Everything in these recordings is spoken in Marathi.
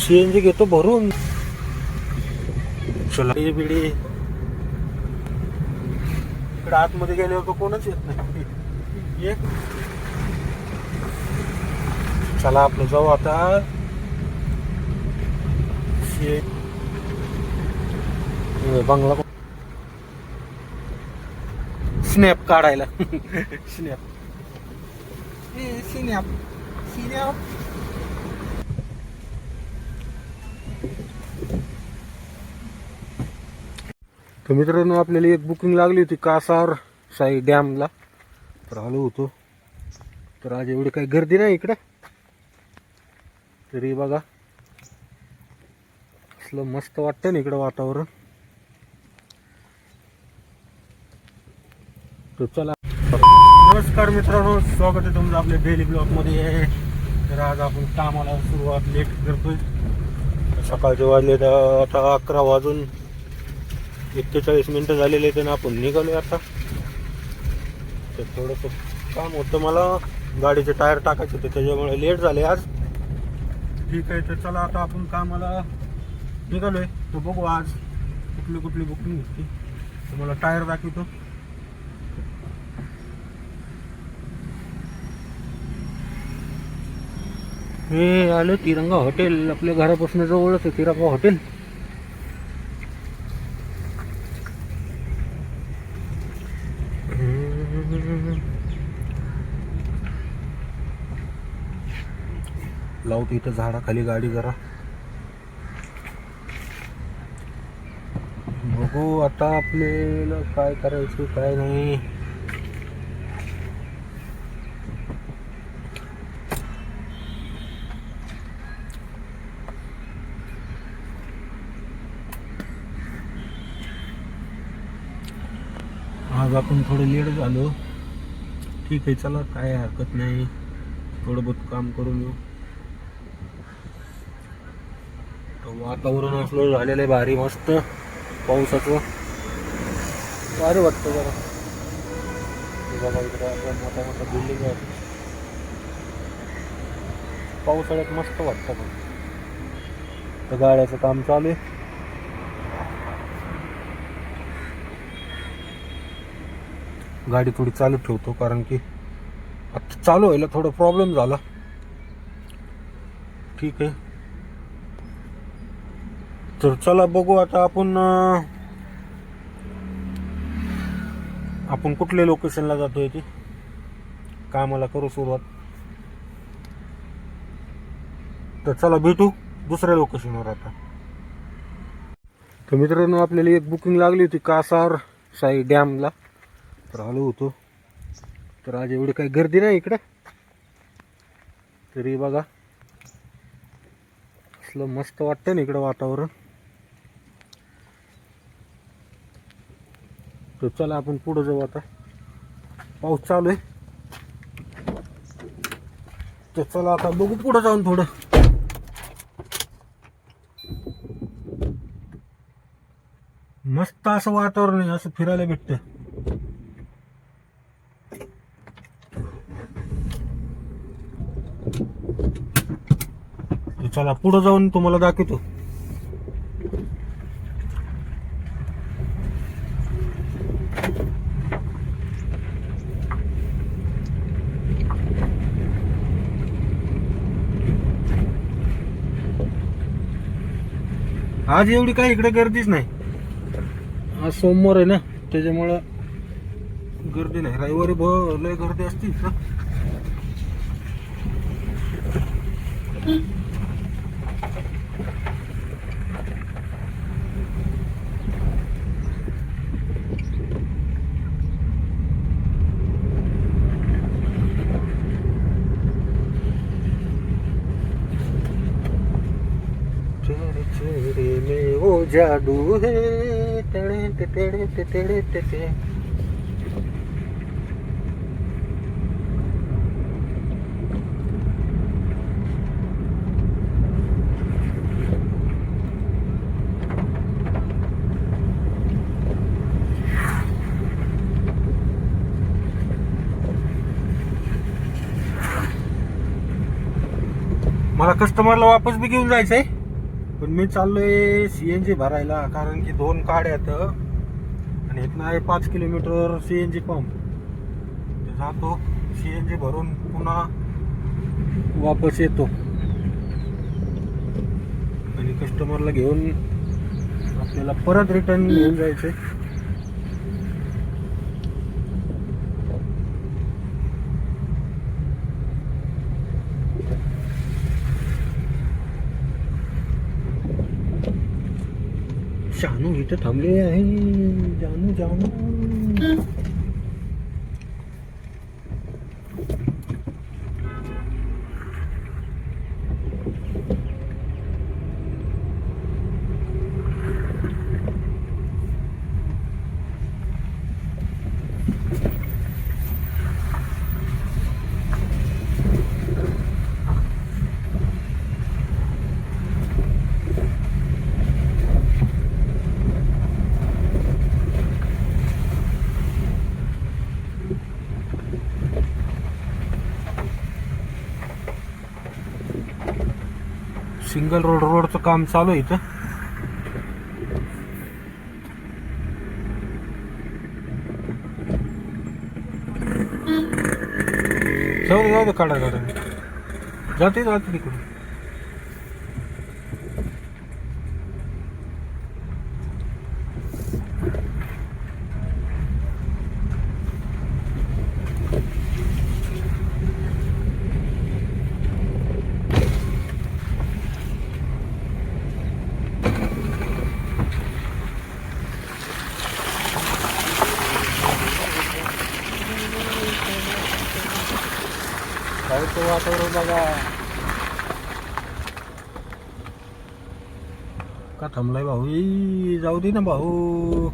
सीएनजी घेतो भरून. चला बिडी इकडे आतमध्ये गेल्यावर तो कोणच येत नाही. चला आपलं जाऊ आता बंगला स्नॅप काढायला. Snap snap snap. तर मित्रांनो आपल्याला एक बुकिंग लागली होती कासार साई डॅमला, तर आलो होतो. तर आज एवढी काही गर्दी नाही इकडे, तरी बघा असलं मस्त वाटतं ना इकडं वातावरण. तर चला, नमस्कार मित्रांनो, स्वागत आहे तुमचं आपल्या डेली ब्लॉग मध्ये. तर आज आपण कामाला सुरुवात लेट करतोय. सकाळचे वाजले तर आता 11 वाजून 41 मिनिटं झालेले आहेत ना आपण निघालोय आता. तर थोडंसं काम होतं मला, गाडीचे टायर टाकायचे होते त्याच्यामुळे लेट झाले आज. ठीक आहे, तर चला आता आपण कामाला निघालोय. तर बघू आज कुठली कुठली बुकिंग होती. तुम्हाला टायर दाखवतो. हे आलं तिरंगा हॉटेल, आपल्या घरापासून जवळच आहे तिरंगा हॉटेल. लावतो इथं झाडाखाली गाडी जरा. बघू आता आपल्याला काय करायचं काय नाही. आज आपण थोडं लेट झालो. ठीक आहे, चला काय हरकत नाही, थोडं बहुत काम करून येऊ. वातावरण असलं झालेलं आहे भारी मस्त पावसाचं, भारी वाटतं जरा. बघा इकडे मोठ्या मोठ्या बिल्डिंग आहेत, पावसाळ्यात मस्त वाटतं. पण तर गाड्याचं काम चालू आहे. गाडी थोडी चालू ठेवतो कारण की आता चालू व्हायला थोडा प्रॉब्लेम झाला. ठीक आहे, तर चला बघू आता आपण कुठल्या लोकेशनला जातोय ते कामाला करू सुरुवात. तर चला भेटू दुसऱ्या लोकेशनवर आता. तर मित्रांनो आपल्याला एक बुकिंग लागली होती कासार साई डॅमला, तर आलो होतो. तर आज एवढी काही गर्दी नाही इकडे, तरी बघा असलं मस्त वाटतं ना इकडं वातावरण. तर चला आपण पुढे जाऊ आता. पाऊस चालू आहे, तर चला आता बघू पुढे जाऊन थोडं. मस्त असं वातावरण आहे, असं फिरायला भेटतं. चला पुढे जाऊन तुम्हाला दाखवतो. आज एवढी काही इकडे गर्दीच नाही. आज सोमवार आहे ना, त्याच्यामुळं गर्दी नाही. रविवारी लय गर्दी असते इथं. चेहरे में वो जादू है, तेरे तेरे तेरे तेरे. मला कस्टमरला वापस बी घेऊन जायचंय. पण मी चाललोय CNG भरायला, कारण की 2 काड्या आहेत आणि इथनं आहे 5 किलोमीटर CNG पंप. तर जातो CNG भरून पुन्हा वापस येतो आणि कस्टमरला घेऊन आपल्याला परत रिटर्न घेऊन जायचे. जानू इथं थांबले आहे. जानू जानू सिंगल रोडचं काम चालू आहे इथं. जाऊ दे काढा जाते तिकडून. पावसाचं वातावरण बघा का थांबलाय भाऊ. जाऊ दे ना भाऊ.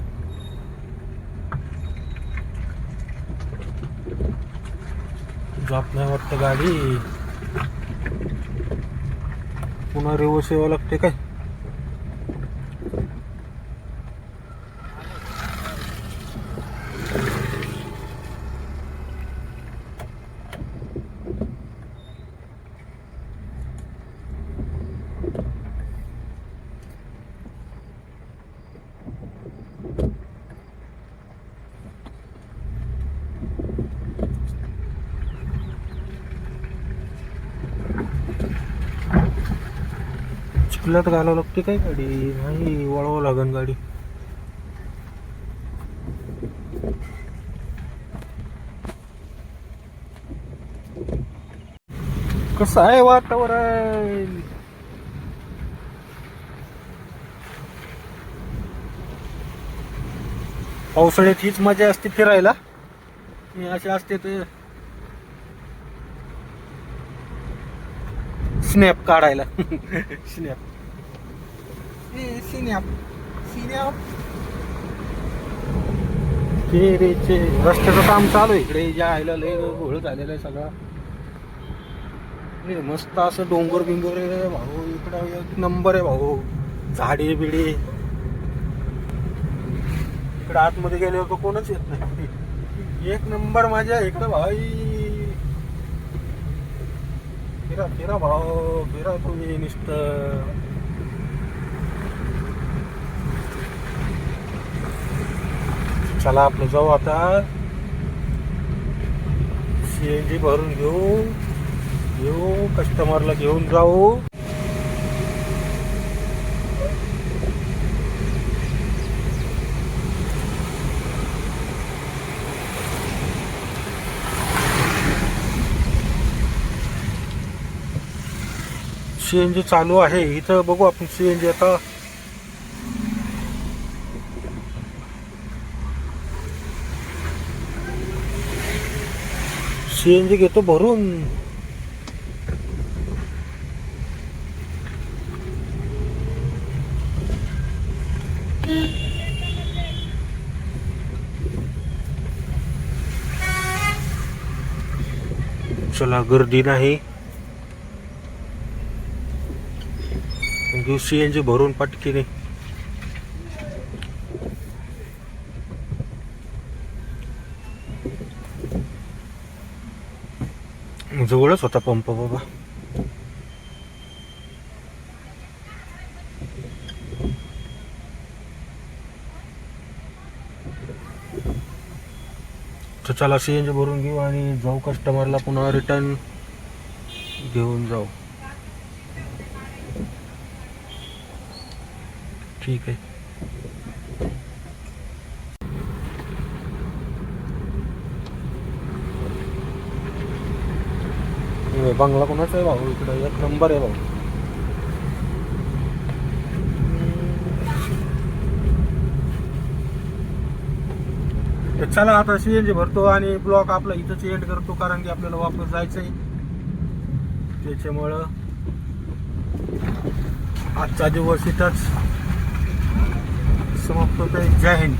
जात नाही वाटतं गाडी. पुन्हा रिवर्स यावं लागते काय. चिखलात घालावं लागते काय गाडी. नाही वळवावं लागन गाडी. कसं आहे वातावरण. पावसाळ्यात हीच मजा असते फिरायला. असे असते तर स्नॅप काढायला. स्नॅप रस्त्याचं काम चालू आहे इकडे. जायला लय घोळ झालेला आहे सगळा. मस्त असं डोंगर बिंगर आहे भाऊ. इकडं एक नंबर आहे भाऊ. झाडे बिडे. इकडे आतमध्ये गेले होतो कोणच येत नाही. एक नंबर माझ्या इकडं भाई. फिरा फिरा भाऊ फिरा तुम्ही नुसतं. चला आपलं जाऊ आता. CNG भरून घेऊ कस्टमरला घेऊन जाऊ. CNG चालू आहे इथं. बघू आपण CNG आता. CNG घेतो भरून. चला गर्दी नाही. CNG भरून पटकीने. जवळच होता पंप बाबा. तर चला CNG भरून घेऊ आणि जाऊ कस्टमरला पुन्हा रिटर्न घेऊन जाऊ. ठीक आहे. बंगला कोणाचा आहे भाऊ? इकडं एक नंबर आहे भाऊ. तर चला आता CNG भरतो आणि ब्लॉक आपला इथंच एंड करतो, कारण की आपल्याला वापस जायचं आहे. त्याच्यामुळं आजचा दिवस इथंच समाप्त होतोय. जय हिंद.